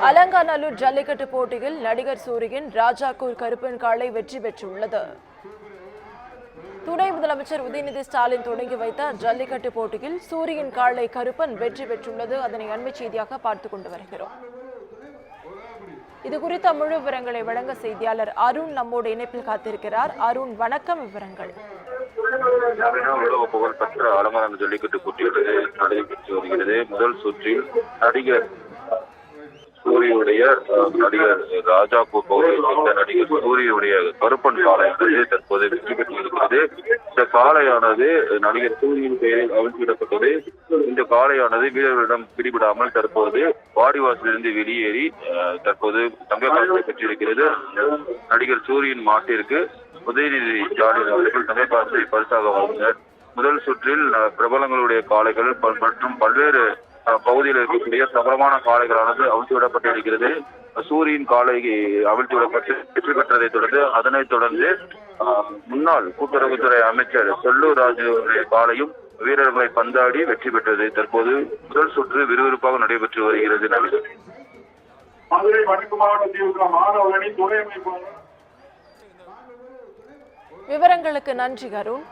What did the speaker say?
அலங்காநல்லூர் ஜல்லிக்கட்டு போட்டியில் நடிகர் சூரியன் ராஜாக்கூர் கருப்பன் காளை வெற்றி பெற்றுள்ளது. துணை முதலமைச்சர் உதயநிதி ஸ்டாலின் தொடங்கி வைத்த ஜல்லிக்கட்டு போட்டியில் சூரியன் காளை கருப்பன் வெற்றி பெற்றுள்ளது. அதனை அண்மை செய்தியாக பார்த்துக் கொண்டு வருகிறோம். இது குறித்த முழு விவரங்களை வழங்க செய்தியாளர் அருண் நம்மோடு இணைப்பில் காத்திருக்கிறார். அருண், வணக்கம். விவரங்கள். உலக புகழ்பெற்ற அலங்காநல்லூர் ஜல்லிக்கட்டு போட்டியானது நடைபெற்று வருகிறது. முதல் சுற்றில் நடிகர் சூரியுடைய ராஜாப்பூர் பகுதியை சேர்ந்த நடிகர் சூரியுடைய கருப்பன் காளையானது தற்போது வெற்றி பெற்றிருக்கிறது. இந்த காளையானது நடிகர் சூரியின் பெயரில் அவிழ்த்துவிடப்பட்டது. இந்த காளையானது வீரர்களிடம் பிடிபடாமல் தற்போது வாடிவாசலிருந்து வெளியேறி தற்போது தங்கப்பதக்கத்தை பெற்றிருக்கிறது. நடிகர் சூரியின் மாட்டிற்கு உதயநிதி ஸ்டாலின் அவர்கள் தங்கப்பதக்கத்தை பரிசாக வழங்கினர். முதல் சுற்றில் பிரபலங்களுடைய காளைகள் மற்றும் பல்வேறு பகுதியில் இருக்கக்கூடிய பிரபலமான காளைகளானது அவிழ்த்துவிடப்பட்டிருக்கிறது. சூரியின் காளை அவிழ்த்துவிடப்பட்டு வெற்றி பெற்றதை தொடர்ந்து அதனைத் தொடர்ந்து முன்னாள் கூட்டுறவுத்துறை அமைச்சர் செல்லூர் ராஜுடைய காளையும் வீரர்களை பந்தாடி வெற்றி பெற்றது. தற்போது முதல் சுற்று விறுவிறுப்பாக நடைபெற்று வருகிறது. மதுரை வடக்கு மாவட்டத்தில் மாணவரணி துணை அமைப்பாளர். விவரங்களுக்கு நன்றி அருண்.